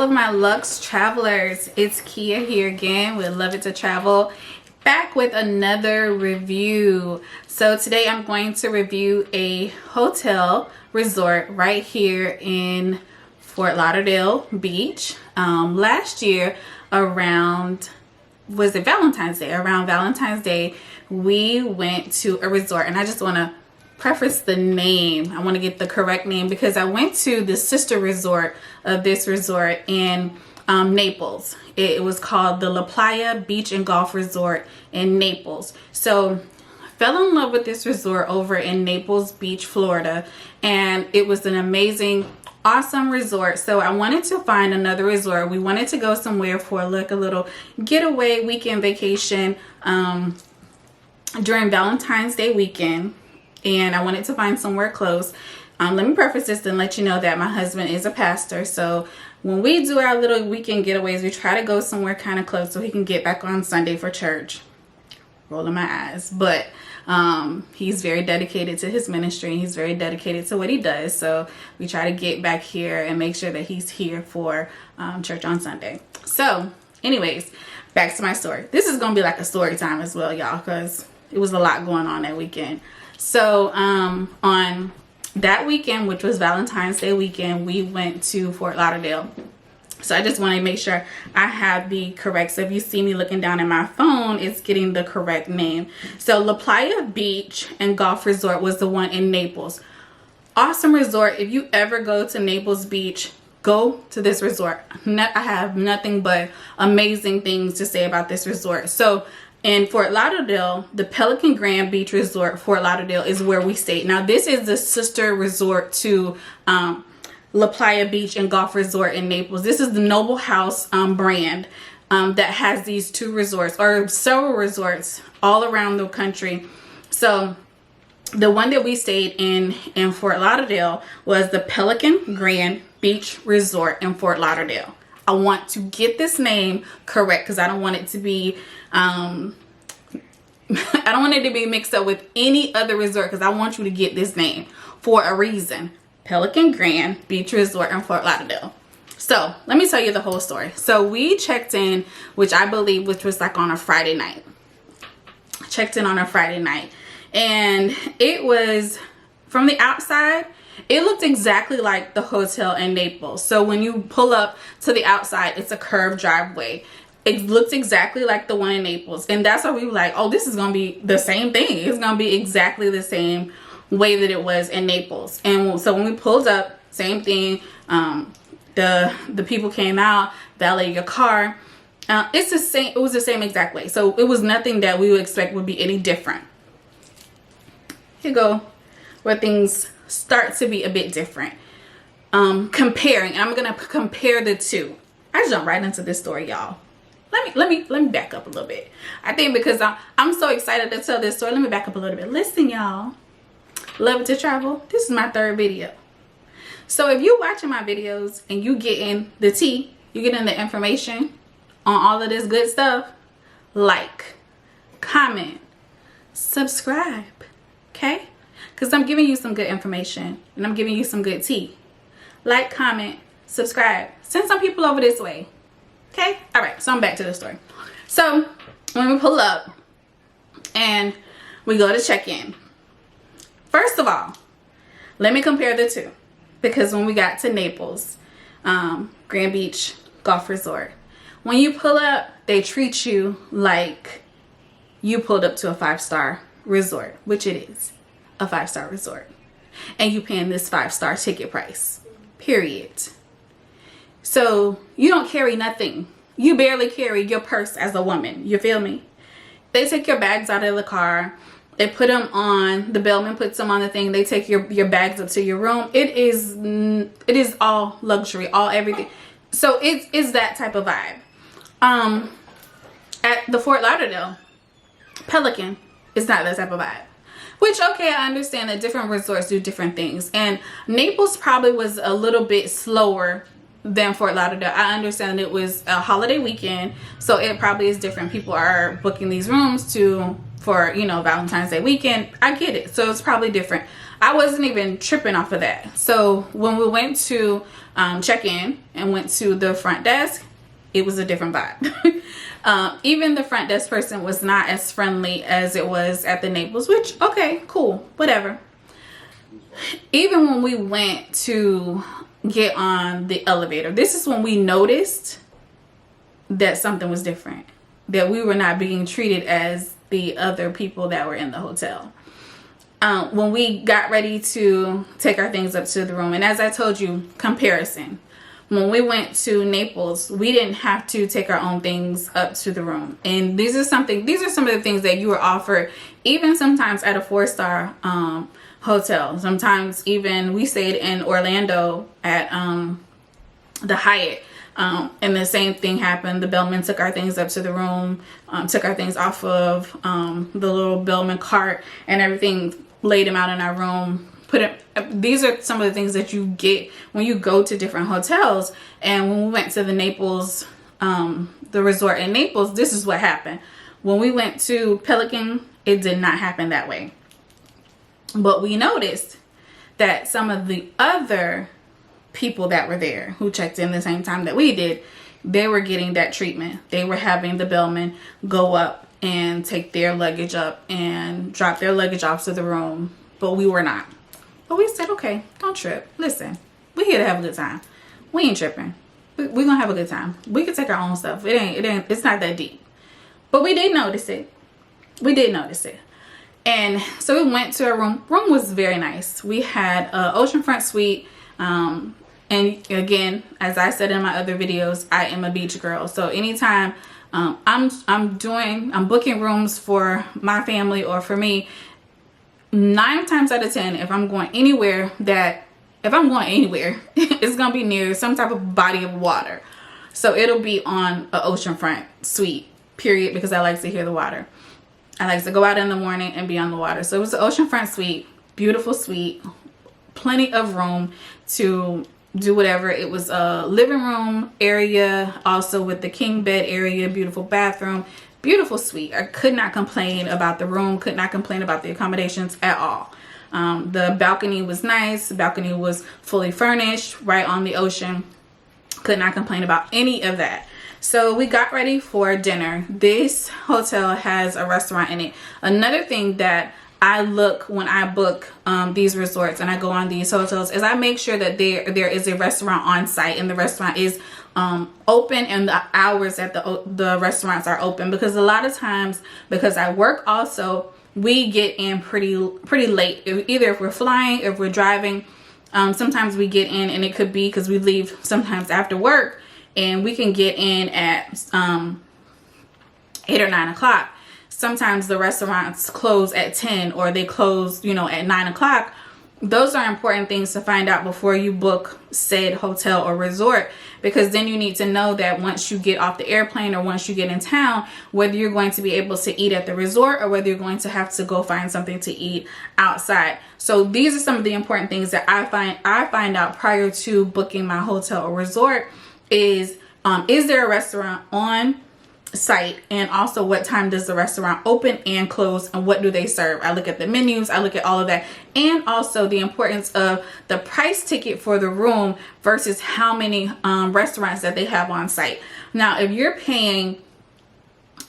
all of my Lux travelers, it's Kia here again with Love It to Travel, back with another review. So today I'm going to review a hotel resort right here in Fort Lauderdale Beach. Last year around, was it Valentine's Day? Around Valentine's Day, we went to a resort, and I just want to preface the name. I want to get the correct name because I went to the sister resort of this resort in Naples. It was called the La Playa Beach and Golf Resort in Naples. So I fell in love with this resort over in Naples Beach, Florida, and it was an amazing, awesome resort. So I wanted to find another resort. We wanted to go somewhere for a little getaway weekend vacation during Valentine's Day weekend, and I wanted to find somewhere close. Let me preface this and let you know that my husband is a pastor, so when we do our little weekend getaways, we try to go somewhere kind of close so he can get back on Sunday for church. Rolling my eyes, but he's very dedicated to his ministry, and he's very dedicated to what he does, so we try to get back here and make sure that he's here for church on Sunday. So anyways, back to my story. This is gonna be like a story time as well, y'all, because it was a lot going on that weekend. So on that weekend, which was Valentine's Day weekend, we went to Fort Lauderdale. So I just want to make sure I have the correct, so if you see me looking down at my phone, it's getting the correct name. So La Playa Beach and Golf Resort was the one in Naples. Awesome resort. If you ever go to Naples Beach, go to this resort. I have nothing but amazing things to say about this resort. So in Fort Lauderdale, the Pelican Grand Beach Resort, Fort Lauderdale, is where we stayed. Now, this is the sister resort to La Playa Beach and Golf Resort in Naples. This is the Noble House brand that has these two resorts, or several resorts all around the country. So the one that we stayed in Fort Lauderdale was the Pelican Grand Beach Resort in Fort Lauderdale. I want to get this name correct because I don't want it to be I don't want it to be mixed up with any other resort, because I want you to get this name for a reason. Pelican Grand Beach Resort in Fort Lauderdale. So let me tell you the whole story. So we checked in, which was like on a Friday night. Checked in on a Friday night, and it was, from the outside, it looked exactly like the hotel in Naples. So when you pull up to the outside, it's a curved driveway. It looks exactly like the one in Naples. And that's why we were like, oh, this is going to be the same thing. It's going to be exactly the same way that it was in Naples. And so when we pulled up, same thing. The people came out, valet your car. It's the same. It was the same exact way. So it was nothing that we would expect would be any different. Here you go, where things start to be a bit different. Comparing, I'm gonna compare the two. I jump right into this story, y'all. Let me back up a little bit. I think because I'm so excited to tell this story, let me back up a little bit. Listen, y'all, Love It to Travel, this is my third video. So if you're watching my videos and you getting the tea, you getting the information on all of this good stuff, like, comment, subscribe, okay? Because I'm giving you some good information and I'm giving you some good tea. Like, comment, subscribe. Send some people over this way. Okay? All right. So I'm back to the story. So when we pull up and we go to check in, first of all, let me compare the two. Because when we got to Naples, Grand Beach Golf Resort, when you pull up, they treat you like you pulled up to a 5-star resort, which it is. A 5-star resort, and you paying this 5-star ticket price, period. So you don't carry nothing. You barely carry your purse as a woman. You feel me? They take your bags out of the car. They put them on, the bellman puts them on the thing. They take your bags up to your room. It is all luxury, all everything. So it's that type of vibe. At the Fort Lauderdale Pelican, it's not that type of vibe. Which, okay, I understand that different resorts do different things. And Naples probably was a little bit slower than Fort Lauderdale. I understand it was a holiday weekend, so it probably is different. People are booking these rooms for, you know, Valentine's Day weekend. I get it. So it's probably different. I wasn't even tripping off of that. So when we went to check in and went to the front desk, it was a different vibe. Even the front desk person was not as friendly as it was at the Naples, which, okay, cool, whatever. Even when we went to get on the elevator, this is when we noticed that something was different, that we were not being treated as the other people that were in the hotel. When we got ready to take our things up to the room, and as I told you, comparison. When we went to Naples, we didn't have to take our own things up to the room. And these are some of the things that you were offered, even sometimes at a 4-star hotel. Sometimes even we stayed in Orlando at the Hyatt. And the same thing happened. The bellman took our things up to the room, took our things off of the little bellman cart and everything, laid them out in our room. These are some of the things that you get when you go to different hotels. And when we went to the Naples, the resort in Naples, this is what happened. When we went to Pelican, it did not happen that way. But we noticed that some of the other people that were there who checked in the same time that we did, they were getting that treatment. They were having the bellman go up and take their luggage up and drop their luggage off to the room, but we were not. But we said, okay, don't trip. Listen, we're here to have a good time. We ain't tripping. We're gonna have a good time. We can take our own stuff. It's not that deep. But we did notice it. We did notice it. And so we went to a room. Room was very nice. We had an oceanfront suite. And again, as I said in my other videos, I am a beach girl. So anytime I'm booking rooms for my family or for me, 9 times out of 10, if I'm going anywhere, it's gonna be near some type of body of water. So it'll be on an oceanfront suite, period, because I like to hear the water. I like to go out in the morning and be on the water. So it was an oceanfront suite, beautiful suite, plenty of room to do whatever. It was a living room area, also with the king bed area, beautiful bathroom, beautiful suite. I could not complain about the room, could not complain about the accommodations at all. The balcony was nice. The balcony was fully furnished, right on the ocean. Could not complain about any of that. So we got ready for dinner. This hotel has a restaurant in it. Another thing that I look when I book these resorts and I go on these hotels is I make sure that there is a restaurant on site and the restaurant is open and the hours that the restaurants are open, because a lot of times, because I work also, we get in pretty late. Either if we're flying, if we're driving, sometimes we get in, and it could be because we leave sometimes after work, and we can get in at 8 or 9 o'clock. Sometimes the restaurants close at 10 or they close, at 9 o'clock. Those are important things to find out before you book said hotel or resort, because then you need to know that once you get off the airplane or once you get in town, whether you're going to be able to eat at the resort or whether you're going to have to go find something to eat outside. So these are some of the important things that I find out prior to booking my hotel or resort is there a restaurant on site, and also what time does the restaurant open and close, and what do they serve. I look at the menus, I look at all of that, and also the importance of the price ticket for the room versus how many restaurants that they have on site. Now if you're paying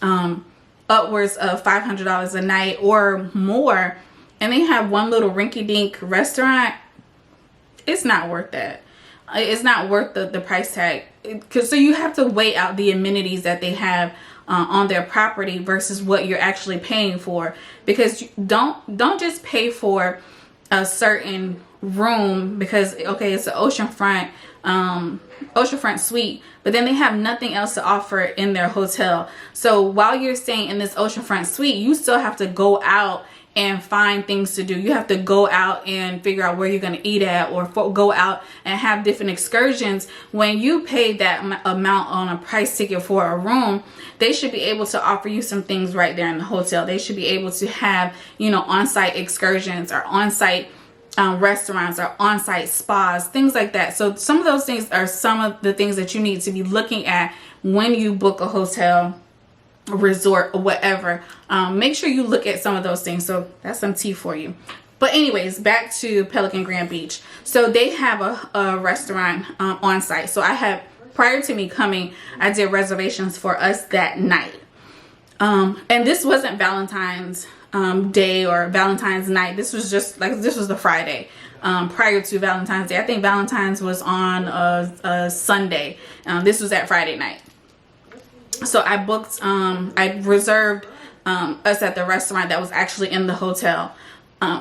upwards of $500 a night or more and they have one little rinky-dink restaurant, it's not worth that. It's not worth the price tag, because so you have to weigh out the amenities that they have on their property versus what you're actually paying for, because you don't just pay for a certain room because okay, it's an oceanfront suite, but then they have nothing else to offer in their hotel. So while you're staying in this oceanfront suite, you still have to go out and find things to do. You have to go out and figure out where you're going to eat at, or go out and have different excursions. When you pay that amount on a price ticket for a room, they should be able to offer you some things right there in the hotel. They should be able to have, on-site excursions or on-site restaurants or on-site spas, things like that. So some of those things are some of the things that you need to be looking at when you book a hotel, resort, or whatever. Make sure you look at some of those things. So that's some tea for you. But anyways, back to Pelican Grand Beach. So they have a restaurant on site. So I had, prior to me coming, I did reservations for us that night. And this wasn't Valentine's Day or Valentine's night. This was just like, this was the Friday prior to Valentine's Day. I think Valentine's was on a Sunday. This was at Friday night. So I booked, I reserved us at the restaurant that was actually in the hotel.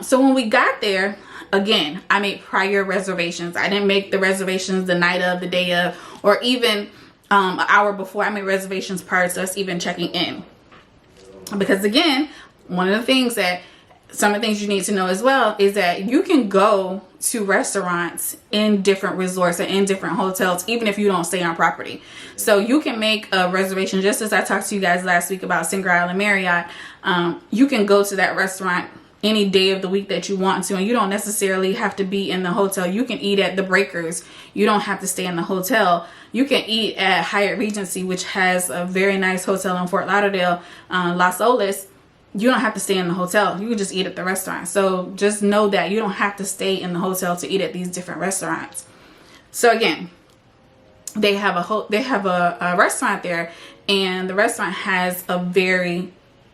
So when we got there, again, I made prior reservations. I didn't make the reservations the night of, the day of, or even an hour before. I made reservations prior to us even checking in. Because again, one of the things that, some of the things you need to know as well is that you can go to restaurants in different resorts and in different hotels, even if you don't stay on property. So you can make a reservation, just as I talked to you guys last week about Singer Island Marriott. You can go to that restaurant any day of the week that you want to, and you don't necessarily have to be in the hotel. You can eat at the Breakers. You don't have to stay in the hotel. You can eat at Hyatt Regency, which has a very nice hotel in Fort Lauderdale, Las Olas. You don't have to stay in the hotel. You can just eat at the restaurant. So just know that you don't have to stay in the hotel to eat at these different restaurants. So again, they have a restaurant there, and the restaurant has a very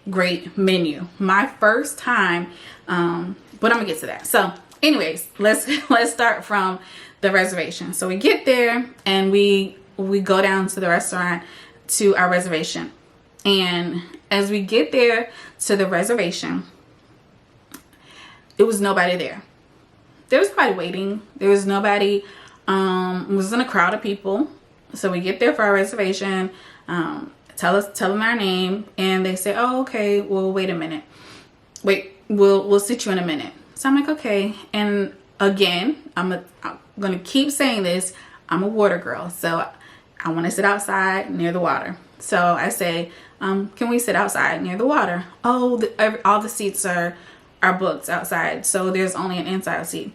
great menu. My first time, but I'm gonna get to that. So anyways, let's start from the reservation. So we get there and we go down to the restaurant to our reservation. And as we get there to the reservation, it was nobody there. There was nobody waiting. There was nobody, it wasn't a crowd of people. So we get there for our reservation, tell them our name, and they say, oh, okay, well, wait a minute. We'll sit you in a minute. So I'm like, okay. And again, I'm gonna keep saying this. I'm a water girl, so I want to sit outside near the water. So I say, can we sit outside near the water? Oh, all the seats are booked outside, so there's only an inside seat.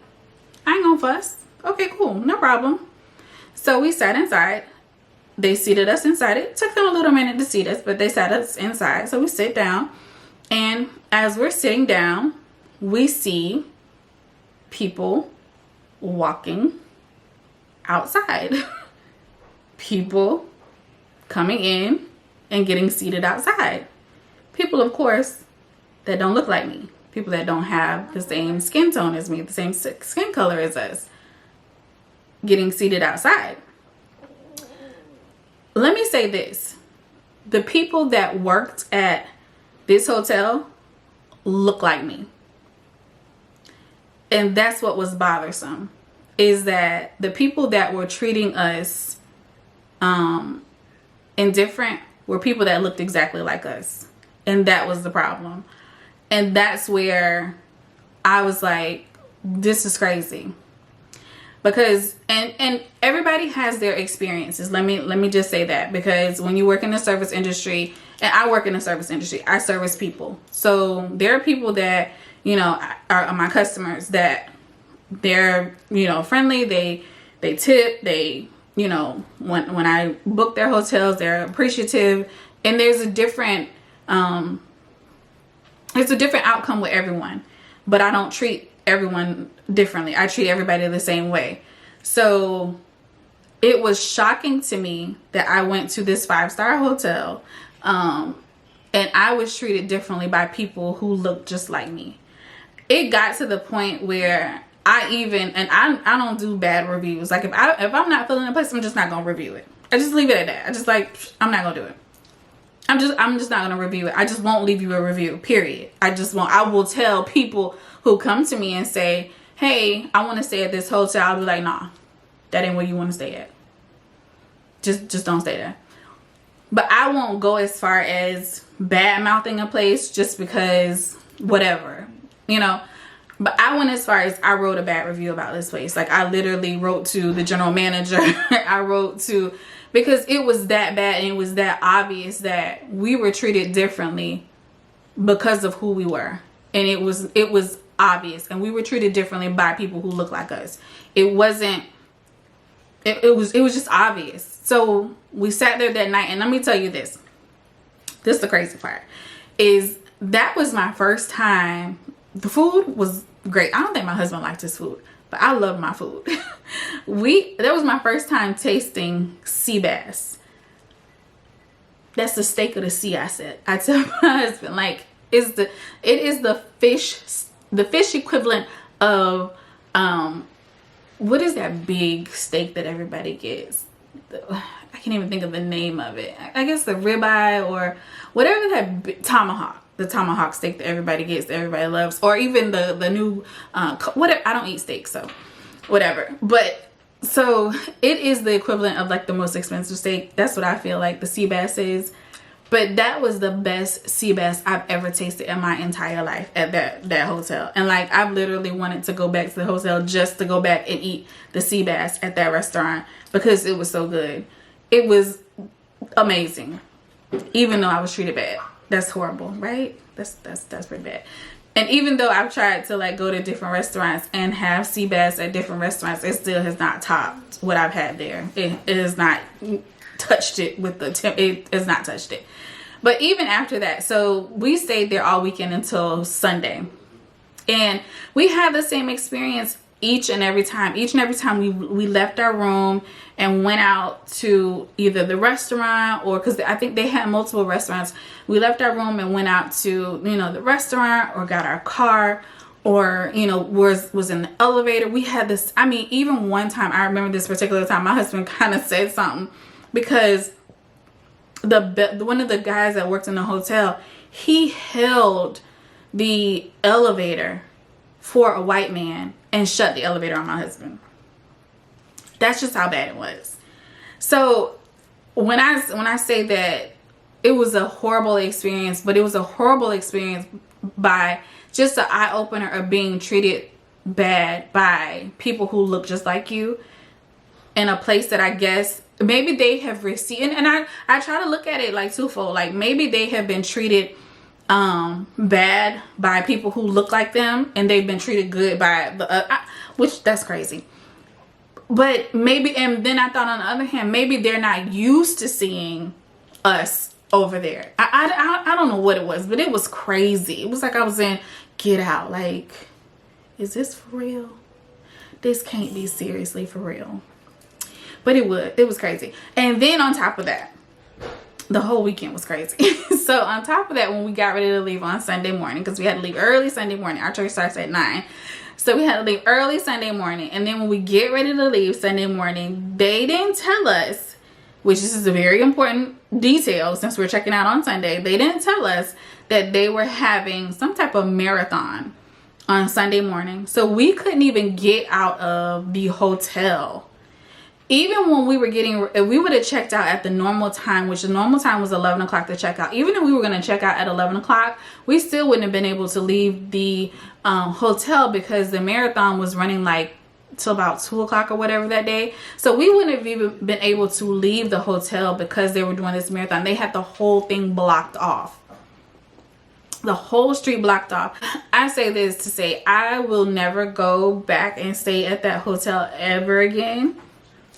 I ain't gonna fuss. Okay, cool, no problem. So we sat inside. They seated us inside. It took them a little minute to seat us, but they sat us inside. So we sit down, and as we're sitting down, we see people walking outside. People coming in and getting seated outside. People, of course, that don't look like me. People that don't have the same skin tone as me, the same skin color as us, getting seated outside. Let me say this. The people that worked at this hotel look like me. And that's what was bothersome, is that the people that were treating us indifferent were people that looked exactly like us. And that was the problem. And that's where I was like, this is crazy. Because and everybody has their experiences. Let me just say that, because when you work in the service industry, and I work in the service industry, I service people. So there are people that, you know, are my customers, that they're, you know, friendly, they tip, they, you know, when I book their hotels, they're appreciative, and there's a different outcome with everyone. But I don't treat everyone differently. I treat everybody the same way. So it was shocking to me that I went to this 5-star hotel and I was treated differently by people who looked just like me. It got to the point where I don't do bad reviews. Like if I'm not feeling a place, I'm just not gonna review it. I just leave it at that. I just like, I'm not gonna do it. I'm just not gonna review it. I just won't leave you a review, period. I will tell people who come to me and say, hey, I want to stay at this hotel. I'll be like, nah, that ain't where you want to stay at. Just don't stay there. But I won't go as far as bad mouthing a place just because whatever, you know. But I went as far as I wrote a bad review about this place. Like I literally wrote to the general manager. I wrote to, because it was that bad and it was that obvious that we were treated differently because of who we were. And it was obvious, and we were treated differently by people who look like us. It was just obvious. So we sat there that night, and let me tell you this. This is the crazy part, is that was my first time. The food was great. I don't think my husband liked his food, but I love my food. That was my first time tasting sea bass. That's the steak of the sea, I said. I tell my husband, like, it is the fish equivalent of what is that big steak that everybody gets? I can't even think of the name of it. I guess the ribeye or whatever that tomahawk. The tomahawk steak that everybody gets, that everybody loves, or even the new whatever. I don't eat steak, so whatever. But so it is the equivalent of like the most expensive steak. That's what I feel like the sea bass is. But that was the best sea bass I've ever tasted in my entire life at that hotel. And like, I've literally wanted to go back to the hotel just to go back and eat the sea bass at that restaurant because it was so good. It was amazing, even though I was treated bad. That's horrible, right? That's pretty bad. And even though I've tried to like go to different restaurants and have sea bass at different restaurants, it still has not topped what I've had there. It has not touched it with the temp. It has not touched it. But even after that, so we stayed there all weekend until Sunday, and we had the same experience each and every time. Each and every time we left our room and went out to either the restaurant or, because I think they had multiple restaurants, we left our room and went out to, you know, the restaurant or got our car or, you know, was in the elevator. We had this, I mean, even one time, I remember this particular time, my husband kind of said something because one of the guys that worked in the hotel, he held the elevator for a white man and shut the elevator on my husband. That's just how bad it was. So when I say that it was a horrible experience, but it was a horrible experience by just an eye-opener of being treated bad by people who look just like you in a place that I guess maybe they have received, and I try to look at it like twofold. Like maybe they have been treated bad by people who look like them, and they've been treated good by the which that's crazy. But maybe, and then I thought on the other hand, maybe they're not used to seeing us over there. I don't know what it was, but it was crazy. It was like I was in Get Out. Like, is this for real? This can't be seriously for real. But it was crazy. And then on top of that, the whole weekend was crazy. So on top of that, when we got ready to leave on Sunday morning, because we had to leave early Sunday morning. Our church starts at 9. So we had to leave early Sunday morning. And then when we get ready to leave Sunday morning, they didn't tell us, which is a very important detail since we're checking out on Sunday. They didn't tell us that they were having some type of marathon on Sunday morning. So we couldn't even get out of the hotel. Even when we were we would have checked out at the normal time, which the normal time was 11 o'clock to check out. Even if we were going to check out at 11 o'clock, we still wouldn't have been able to leave the hotel because the marathon was running like till about 2 o'clock or whatever that day. So we wouldn't have even been able to leave the hotel because they were doing this marathon. They had the whole thing blocked off. The whole street blocked off. I say this to say I will never go back and stay at that hotel ever again.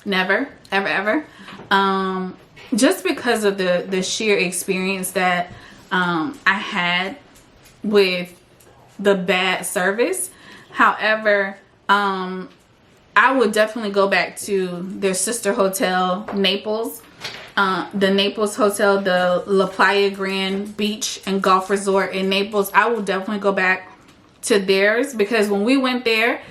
Never, ever, ever. Just because of the sheer experience that I had with the bad service. However, I would definitely go back to their sister hotel, Naples. The Naples Hotel, the La Playa Grand Beach and Golf Resort in Naples. I will definitely go back to theirs because when we went there,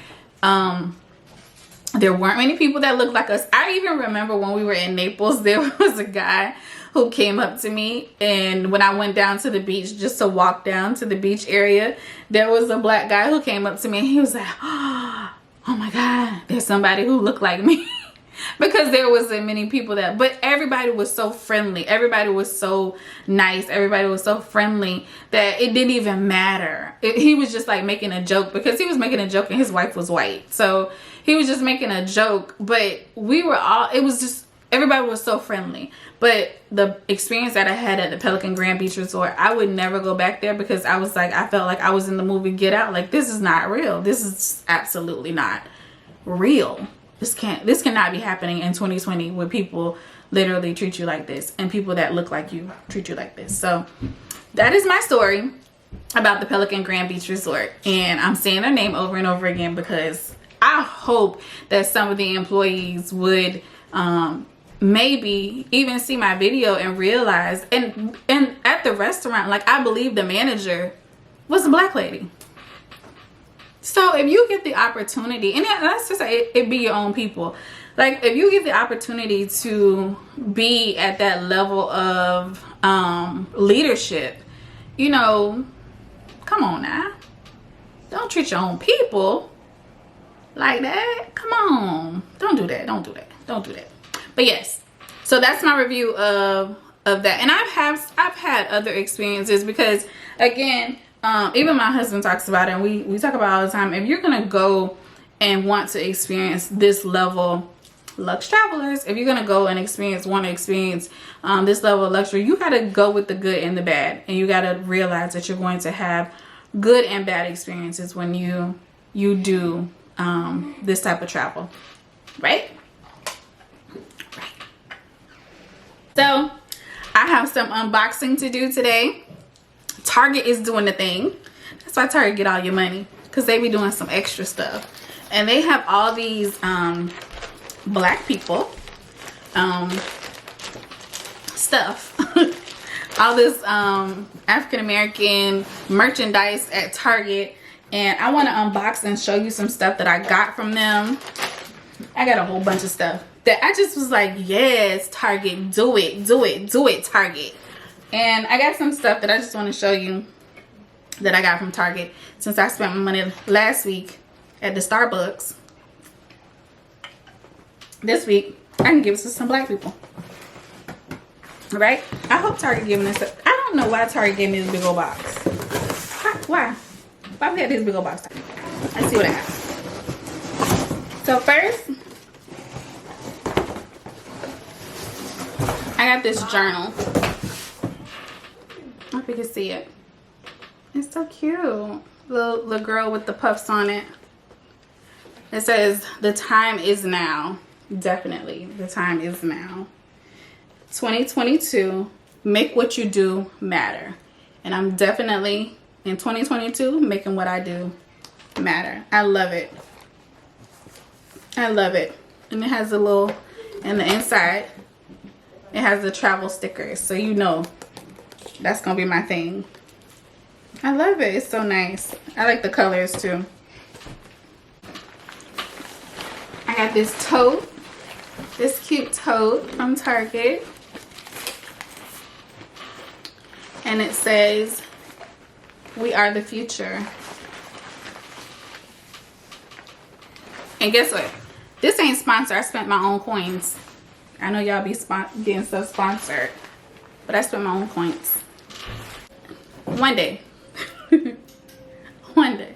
there weren't many people that looked like us. I even remember when we were in Naples, there was a guy who came up to me, and when I went down to the beach just to walk down to the beach area, there was a black guy who came up to me and he was like, oh my God, there's somebody who looked like me. Because there wasn't many people that, but everybody was so friendly. Everybody was so nice. Everybody was so friendly that it didn't even matter. He was just like making a joke because he was making a joke and his wife was white. So he was just making a joke, but we were all, it was just, everybody was so friendly. But the experience that I had at the Pelican Grand Beach Resort, I would never go back there because I was like, I felt like I was in the movie Get Out. Like, this is not real. This is absolutely not real. This cannot be happening in 2020 where people literally treat you like this and people that look like you treat you like this. So that is my story. about the Pelican Grand Beach Resort, and I'm saying their name over and over again because I hope that some of the employees would maybe even see my video and realize, and at the restaurant, like, I believe the manager was a black lady. So if you get the opportunity, and let's just say it be your own people, like if you get the opportunity to be at that level of leadership, you know, come on now, don't treat your own people like that. Come on, don't do that, don't do that, don't do that. But yes, so that's my review of that. And I've had other experiences, because again, even my husband talks about it, and we talk about it all the time. If you're gonna go and want to experience this level, Lux Travelers, if you're gonna go and want to experience this level of luxury, you gotta go with the good and the bad, and you gotta realize that you're going to have good and bad experiences when you do this type of travel, right? So I have some unboxing to do today. Target is doing the thing. That's why Target get all your money, because they be doing some extra stuff. And they have all these black people stuff. All this African-American merchandise at Target. And I want to unbox and show you some stuff that I got from them. I got a whole bunch of stuff that I just was like, yes, Target, do it, do it, do it, Target. And I got some stuff that I just want to show you that I got from Target, since I spent my money last week at the Starbucks. This week, I can give it to some black people. Right? I hope Target giving this up. I don't know why Target gave me this big old box. Why? Why we had this big old box? Let's see what I got. So first, I got this journal. I hope you can see it. It's so cute. The girl with the puffs on it. It says, "The time is now." Definitely, the time is now. 2022, make what you do matter. And I'm definitely in 2022 making what I do matter. I love it. I love it. And it has a little, in the inside, it has the travel stickers, so you know that's gonna be my thing. I love it. It's so nice. I like the colors too. I got this tote, this cute tote from Target, and it says, "We are the future." And guess what? This ain't sponsored. I spent my own coins. I know y'all be getting stuff sponsored, but I spent my own coins. One day. One day.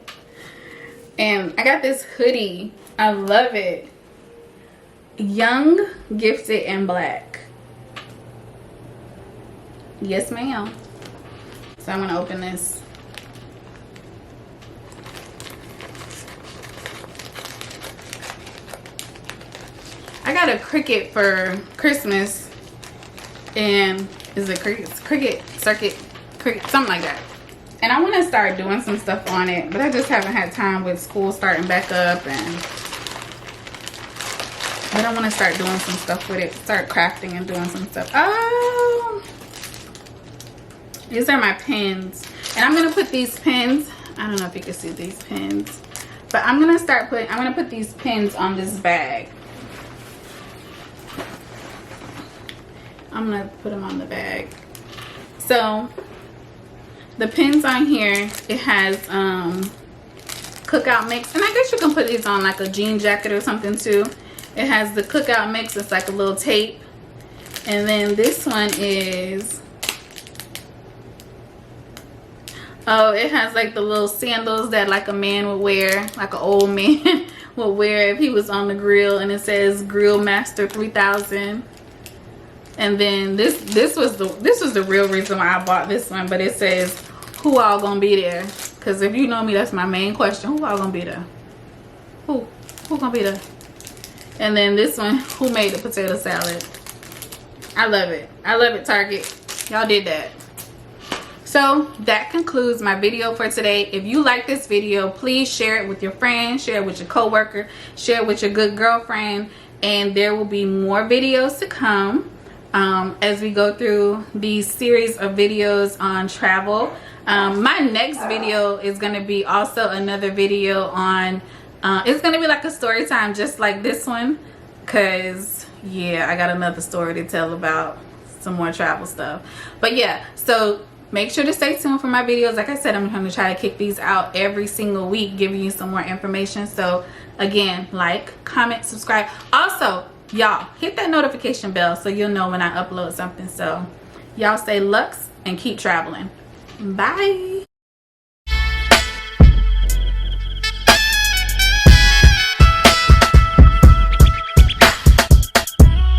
And I got this hoodie. I love it. Young, gifted, and black. Yes, ma'am. So I'm gonna open this. I got a Cricut for Christmas, and is it Cricut Circuit, something like that. And I want to start doing some stuff on it, but I just haven't had time with school starting back up, but I want to start doing some stuff with it, start crafting and doing some stuff. Oh, these are my pins, and I'm gonna put these pins. I don't know if you can see these pins, but I'm gonna put these pins on this bag. I'm gonna put them on the bag. So the pins on here, it has cookout mix, and I guess you can put these on like a jean jacket or something too. It has the cookout mix. It's like a little tape. And then this one is, oh, it has like the little sandals that like a man would wear, like an old man would wear if he was on the grill, and it says Grill Master 3000. And then this was the real reason why I bought this one, but it says, "Who all gonna be there?" Because if you know me, that's my main question. Who all gonna be there? Who gonna be there? And then this one, "Who made the potato salad?" I love it. I love it, Target. Y'all did that. So that concludes my video for today. If you like this video, please share it with your friends, share it with your coworker, share it with your good girlfriend, and there will be more videos to come as we go through these series of videos on travel. My next video is going to be also another video on it's going to be like a story time just like this one, because yeah, I got another story to tell about some more travel stuff. But yeah, so make sure to stay tuned for my videos. Like I said, I'm going to try to kick these out every single week, giving you some more information. So again, like, comment, subscribe. Also, y'all, hit that notification bell so you'll know when I upload something. So y'all stay luxe and keep traveling. Bye.